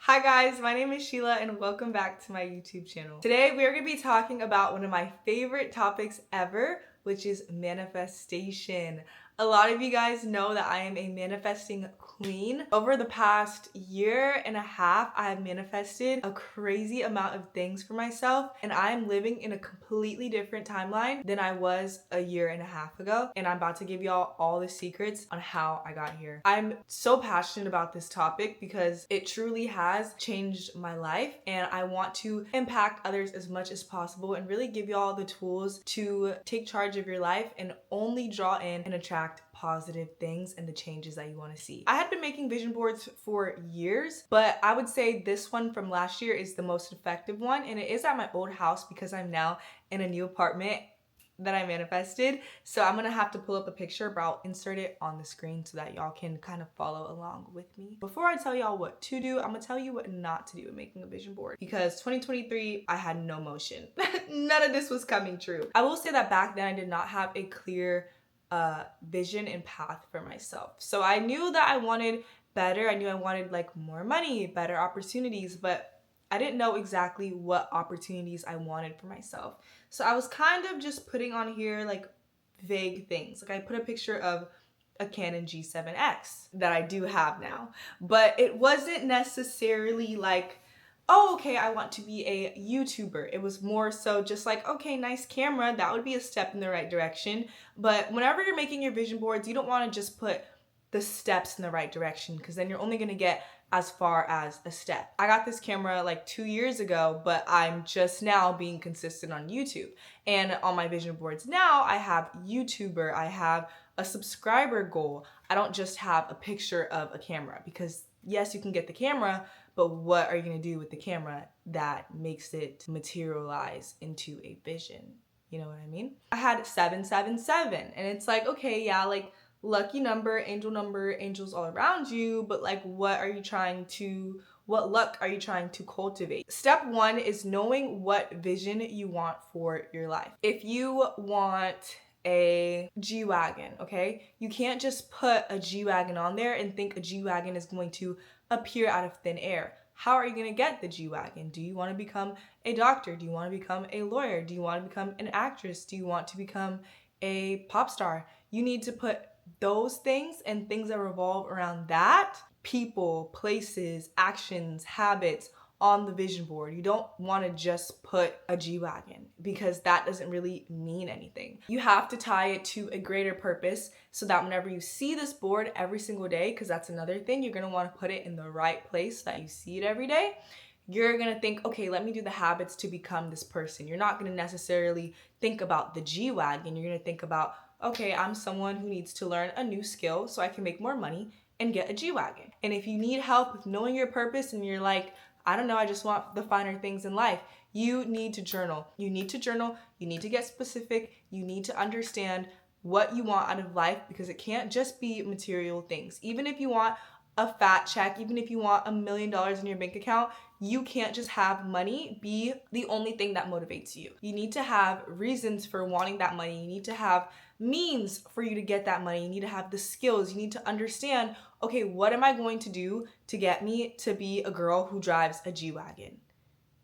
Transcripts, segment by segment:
Hi guys, my name is Sheila and welcome back to my YouTube channel. Today we are going to be talking about one of my favorite topics ever, which is manifestation. A lot of you guys know that I am a manifesting queen. Over the past year and a half, I have manifested a crazy amount of things for myself, and I am living in a completely different timeline than I was a year and a half ago. And I'm about to give y'all all the secrets on how I got here. I'm so passionate about this topic because it truly has changed my life, and I want to impact others as much as possible and really give y'all the tools to take charge of your life and only draw in and attract positive things and the changes that you want to see. I had been making vision boards for years, but I would say this one from last year is the most effective one, and it is at my old house because I'm now in a new apartment that I manifested. So I'm gonna have to pull up a picture, but I'll insert it on the screen so that y'all can kind of follow along with me. Before I tell y'all what to do, I'm gonna tell you what not to do in making a vision board, because 2023, I had no motion. None of this was coming true. I will say that back then I did not have a clear vision and path for myself. So I knew that I wanted better. I knew I wanted like more money, better opportunities, but I didn't know exactly what opportunities I wanted for myself. So I was kind of just putting on here like vague things. Like I put a picture of a Canon G7X that I do have now, but it wasn't necessarily like, oh, okay, I want to be a YouTuber. It was more so just like, okay, nice camera, that would be a step in the right direction. But whenever you're making your vision boards, you don't want to just put the steps in the right direction, because then you're only going to get as far as a step. I got this camera like 2 years ago, but I'm just now being consistent on YouTube. And on my vision boards now, I have YouTuber, I have a subscriber goal. I don't just have a picture of a camera, because yes, you can get the camera, but what are you gonna do with the camera that makes it materialize into a vision? You know what I mean? I had 777, and it's like, okay, yeah, like lucky number, angels all around you, but like what luck are you trying to cultivate? Step one is knowing what vision you want for your life. If you want a G-Wagon, okay? You can't just put a G-Wagon on there and think a G-Wagon is going to appear out of thin air. How are you going to get the G-Wagon? Do you want to become a doctor? Do you want to become a lawyer? Do you want to become an actress? Do you want to become a pop star? You need to put those things and things that revolve around that, people, places, actions, habits, on the vision board. You don't want to just put a G-Wagon, because that doesn't really mean anything. You have to tie it to a greater purpose so that whenever you see this board every single day, because that's another thing, you're going to want to put it in the right place so that you see it every day. You're going to think, okay, let me do the habits to become this person. You're not going to necessarily think about the G-Wagon. You're going to think about, okay, I'm someone who needs to learn a new skill so I can make more money and get a G-Wagon. And if you need help with knowing your purpose and you're like, I don't know, I just want the finer things in life, you need to journal. You need to journal. You need to get specific. You need to understand what you want out of life, because it can't just be material things. Even if you want a fat check, even if you want $1 million in your bank account, you can't just have money be the only thing that motivates you. You need to have reasons for wanting that money. You need to have means for you to get that money. You need to have the skills. You need to understand, okay, what am I going to do to get me to be a girl who drives a G-Wagon?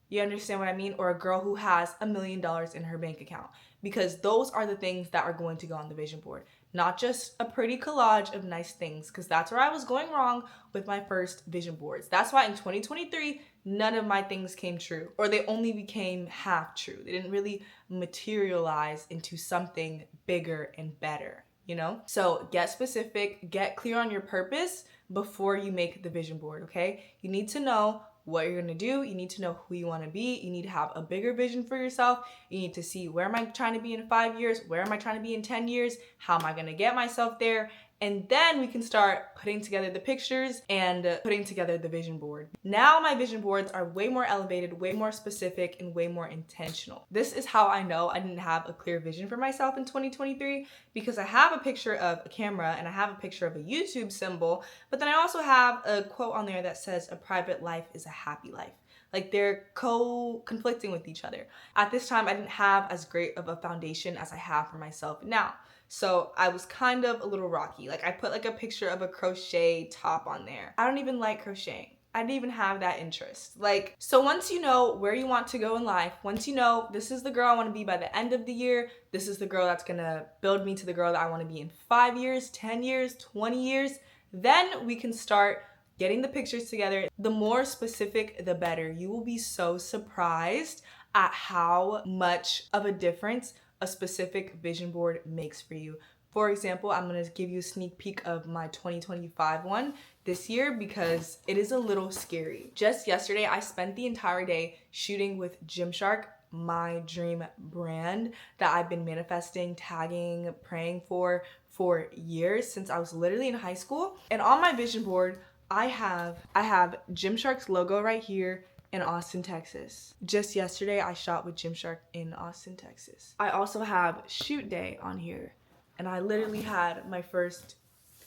You understand what I mean? Or a girl who has $1 million in her bank account. Because those are the things that are going to go on the vision board. Not just a pretty collage of nice things, because that's where I was going wrong with my first vision boards. That's why in 2023, none of my things came true, or they only became half true. They didn't really materialize into something bigger and better, you know? So get specific, get clear on your purpose before you make the vision board, okay? You need to know what you're gonna do. You need to know who you wanna be. You need to have a bigger vision for yourself. You need to see, where am I trying to be in 5 years? Where am I trying to be in 10 years? How am I gonna get myself there? And then we can start putting together the pictures and putting together the vision board. Now my vision boards are way more elevated, way more specific, and way more intentional. This is how I know I didn't have a clear vision for myself in 2023, because I have a picture of a camera and I have a picture of a YouTube symbol, but then I also have a quote on there that says, a private life is a happy life. Like they're conflicting with each other. At this time, I didn't have as great of a foundation as I have for myself now. So I was kind of a little rocky. Like I put like a picture of a crochet top on there. I don't even like crocheting. I didn't even have that interest. Like, so once you know where you want to go in life, once you know this is the girl I want to be by the end of the year, this is the girl that's gonna build me to the girl that I want to be in 5 years, 10 years, 20 years, then we can start getting the pictures together. The more specific, the better. You will be so surprised at how much of a difference a specific vision board makes for you. For example, I'm gonna give you a sneak peek of my 2025 one this year because it is a little scary. Just yesterday, I spent the entire day shooting with Gymshark, my dream brand that I've been manifesting, tagging, praying for years since I was literally in high school. And on my vision board, I have Gymshark's logo right here in Austin, Texas. Just yesterday, I shot with Gymshark in Austin, Texas. I also have shoot day on here, and I literally had my first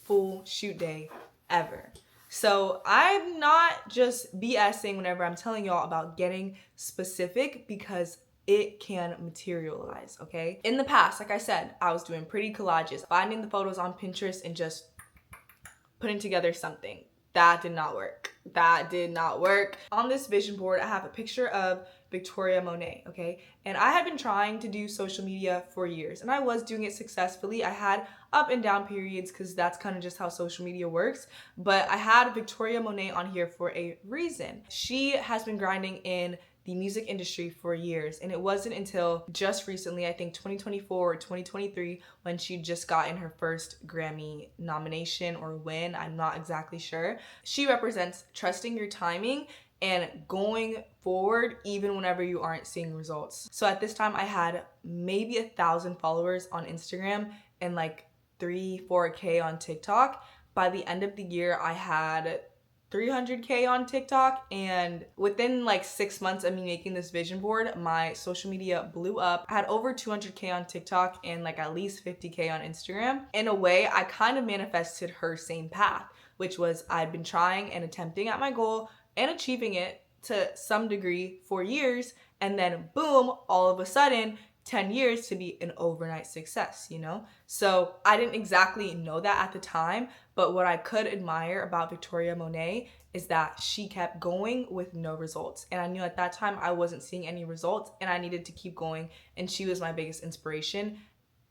full shoot day ever. So I'm not just BSing whenever I'm telling y'all about getting specific because it can materialize, okay? In the past, like I said, I was doing pretty collages, finding the photos on Pinterest and just putting together something. That did not work. That did not work. On this vision board, I have a picture of Victoria Monet, okay? And I had been trying to do social media for years, and I was doing it successfully. I had up and down periods because that's kind of just how social media works. But I had Victoria Monet on here for a reason. She has been grinding in the music industry for years, and it wasn't until just recently, I think 2024 or 2023, when she just got in her first Grammy nomination or win, I'm not exactly sure. She represents trusting your timing and going forward even whenever you aren't seeing results. So at this time, I had maybe 1,000 followers on Instagram and like 3-4K on TikTok. By the end of the year, I had 300K on TikTok, and within like 6 months of me making this vision board, my social media blew up. I had over 200K on TikTok and like at least 50K on Instagram. In a way, I kind of manifested her same path, which was I'd been trying and attempting at my goal and achieving it to some degree for years, and then boom, all of a sudden 10 years to be an overnight success, you know? So I didn't exactly know that at the time, but what I could admire about Victoria Monet is that she kept going with no results. And I knew at that time I wasn't seeing any results and I needed to keep going, and she was my biggest inspiration.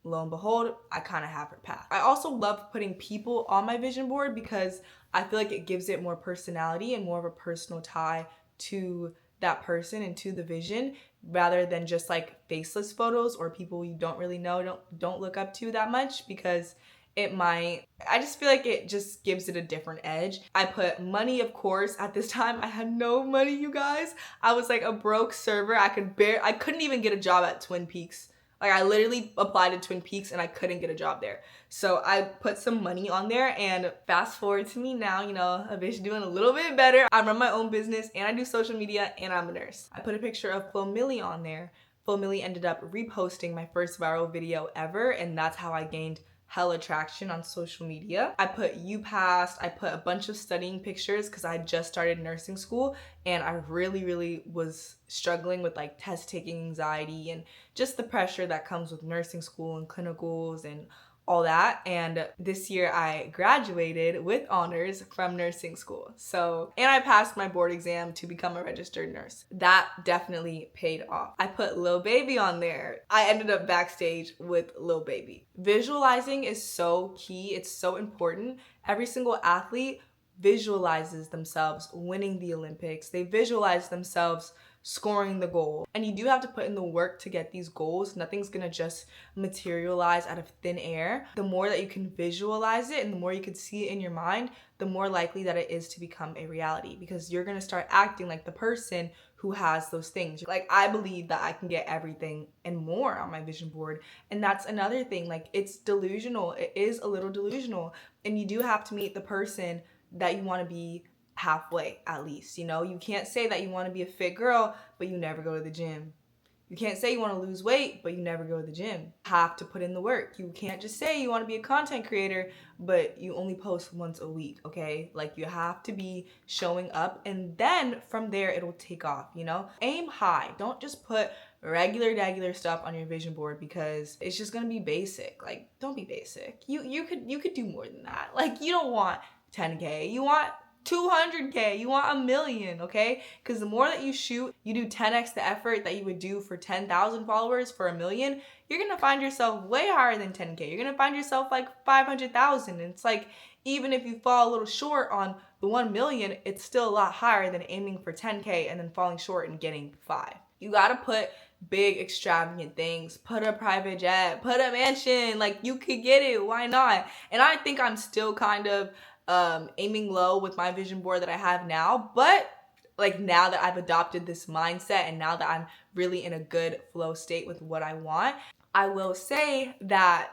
Lo and behold, I kind of have her path. I also love putting people on my vision board because I feel like it gives it more personality and more of a personal tie to that person and to the vision, rather than just like faceless photos or people you don't really know, don't look up to that much, because I just feel like it just gives it a different edge. I put money, of course. At this time, I had no money, you guys. I was like a broke server. I couldn't even get a job at Twin Peaks. Like, I literally applied to Twin Peaks and I couldn't get a job there. So I put some money on there, and fast forward to me now, you know, a bitch doing a little bit better. I run my own business and I do social media and I'm a nurse. I put a picture of Flo Milli on there. Flo Milli ended up reposting my first viral video ever, and that's how I gained hella traction on social media. I put UPass, I put a bunch of studying pictures because I just started nursing school and I really was struggling with like test taking anxiety and just the pressure that comes with nursing school and clinicals and all that. And this year I graduated with honors from nursing school. And I passed my board exam to become a registered nurse. That definitely paid off. I put Lil Baby on there. I ended up backstage with Lil Baby. Visualizing is so key. It's so important. Every single athlete visualizes themselves winning the Olympics. They visualize themselves scoring the goal. And you do have to put in the work to get these goals. Nothing's gonna just materialize out of thin air. The more that you can visualize it and the more you can see it in your mind, the more likely that it is to become a reality, because you're gonna start acting like the person who has those things. Like, I believe that I can get everything and more on my vision board. And that's another thing. Like, it's delusional. It is a little delusional. And you do have to meet the person that you want to be halfway, at least. You know, you can't say that you want to be a fit girl, but you never go to the gym. You can't say you want to lose weight, but you never go to the gym. You have to put in the work. You can't just say you want to be a content creator, but you only post once a week, okay? Like, you have to be showing up, and then from there, it'll take off, you know? Aim high. Don't just put regular stuff on your vision board because it's just gonna be basic. Like, don't be basic. You could do more than that. Like, you don't want 10K. You want 200K, you want 1 million, okay? Because the more that you shoot, you do 10x the effort that you would do for 10,000 followers for 1 million, you're gonna find yourself way higher than 10K. You're gonna find yourself like 500,000. And it's like, even if you fall a little short on the 1 million, it's still a lot higher than aiming for 10K and then falling short and getting 5. You gotta put big extravagant things, put a private jet, put a mansion, like you could get it, why not? And I think I'm still kind of aiming low with my vision board that I have now, but like now that I've adopted this mindset and now that I'm really in a good flow state with what I want, I will say that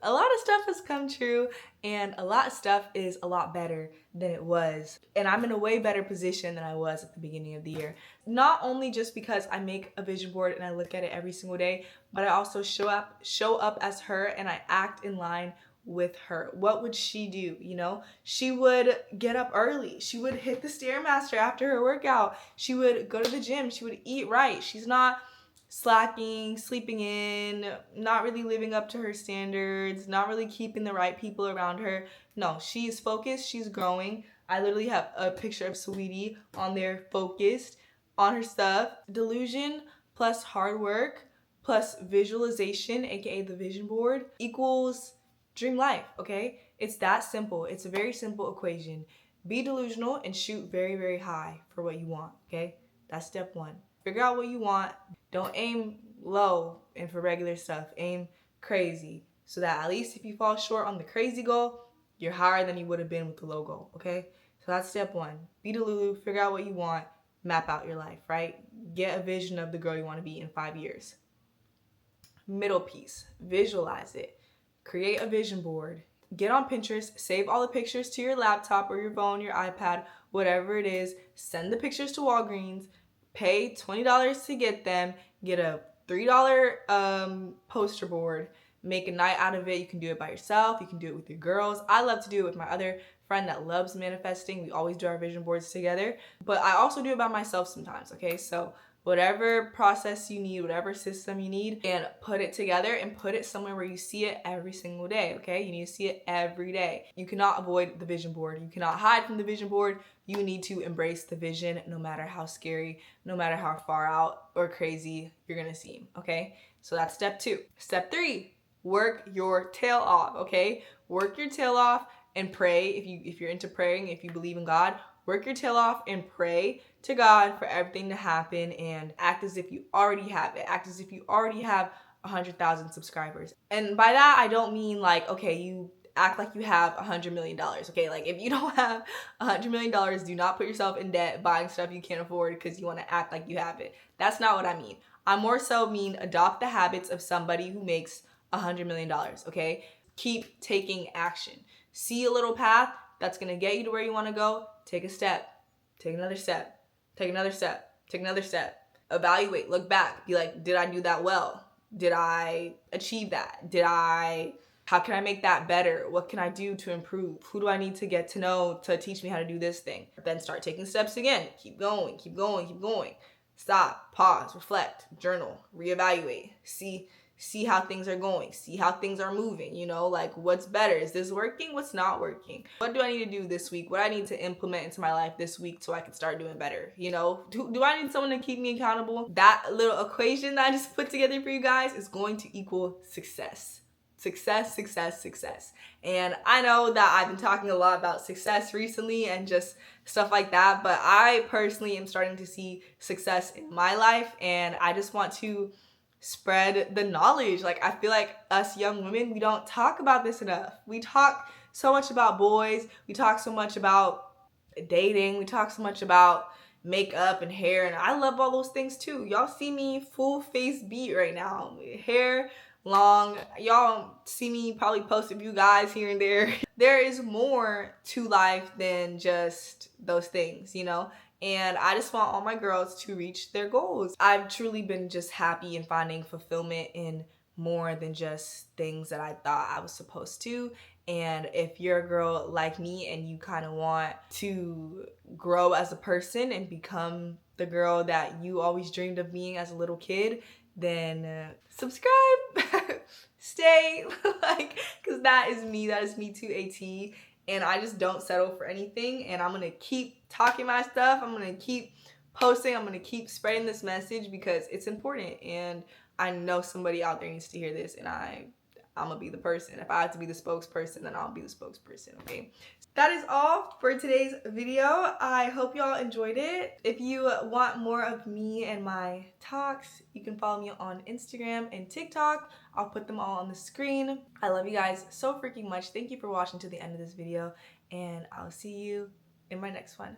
a lot of stuff has come true and a lot of stuff is a lot better than it was. And I'm in a way better position than I was at the beginning of the year. Not only just because I make a vision board and I look at it every single day, but I also show up as her and I act in line with her. What would she do? You know, she would get up early. She would hit the Stairmaster after her workout. She would go to the gym. She would eat right. She's not slacking, sleeping in, not really living up to her standards, not really keeping the right people around her. No, she's focused, she's growing. I literally have a picture of Sweetie on there, focused on her stuff. Delusion plus hard work plus visualization, aka the vision board, equals dream life, okay? It's that simple. It's a very simple equation. Be delusional and shoot very, very high for what you want, okay? That's step one. Figure out what you want. Don't aim low and for regular stuff. Aim crazy so that at least if you fall short on the crazy goal, you're higher than you would have been with the low goal, okay? So that's step one. Be delulu, figure out what you want, map out your life, right? Get a vision of the girl you want to be in 5 years. Middle piece, visualize it. Create a vision board. Get on Pinterest, save all the pictures to your laptop or your phone, your iPad, whatever it is. Send the pictures to Walgreens. Pay $20 to get them. Get a $3 poster board. Make a night out of it. You can do it by yourself. You can do it with your girls. I love to do it with my other friend that loves manifesting. We always do our vision boards together. But I also do it by myself sometimes, okay? So whatever process you need, whatever system you need, and put it together and put it somewhere where you see it every single day, okay? You need to see it every day. You cannot avoid the vision board. You cannot hide from the vision board. You need to embrace the vision no matter how scary, no matter how far out or crazy you're gonna seem, okay? So that's step 2. Step 3, work your tail off, okay? Work your tail off and pray. If you're into praying, if you believe in God, work your tail off and pray to God for everything to happen and act as if you already have it. Act as if you already have 100,000 subscribers. And by that, I don't mean like, okay, you act like you have $100 million, okay? Like if you don't have $100 million, do not put yourself in debt buying stuff you can't afford because you want to act like you have it. That's not what I mean. I more so mean adopt the habits of somebody who makes $100 million, okay? Keep taking action. See a little path that's gonna get you to where you wanna go, take a step, take another step, take another step, take another step. Evaluate, look back, be like, did I do that well? Did I achieve that? How can I make that better? What can I do to improve? Who do I need to get to know to teach me how to do this thing? Then start taking steps again. Keep going, keep going, keep going. Stop, pause, reflect, journal, reevaluate, see how things are going, see how things are moving, you know, like what's better? Is this working? What's not working? What do I need to do this week? What I need to implement into my life this week so I can start doing better, you know? Do I need someone to keep me accountable? That little equation that I just put together for you guys is going to equal success. Success, success, success. And I know that I've been talking a lot about success recently and just stuff like that, but I personally am starting to see success in my life and I just want to spread the knowledge. Like I feel like us young women, we don't talk about this enough. We talk so much about boys. We talk so much about dating. We talk so much about makeup and hair. And I love all those things too. Y'all see me full face beat right now. Hair long. Y'all see me probably post a few guys here and there. There is more to life than just those things, you know? And I just want all my girls to reach their goals. I've truly been just happy and finding fulfillment in more than just things that I thought I was supposed to. And if you're a girl like me and you kind of want to grow as a person and become the girl that you always dreamed of being as a little kid, then subscribe, stay, like, because that is me to a T. and I just don't settle for anything, and I'm gonna keep talking my stuff. I'm gonna keep posting. I'm gonna keep spreading this message because it's important, and I know somebody out there needs to hear this, and I'm gonna be the person. If I have to be the spokesperson, then I'll be the spokesperson, okay? That is all for today's video. I hope y'all enjoyed it. If you want more of me and my talks, you can follow me on Instagram and TikTok. I'll put them all on the screen. I love you guys so freaking much. Thank you for watching to the end of this video, and I'll see you in my next one.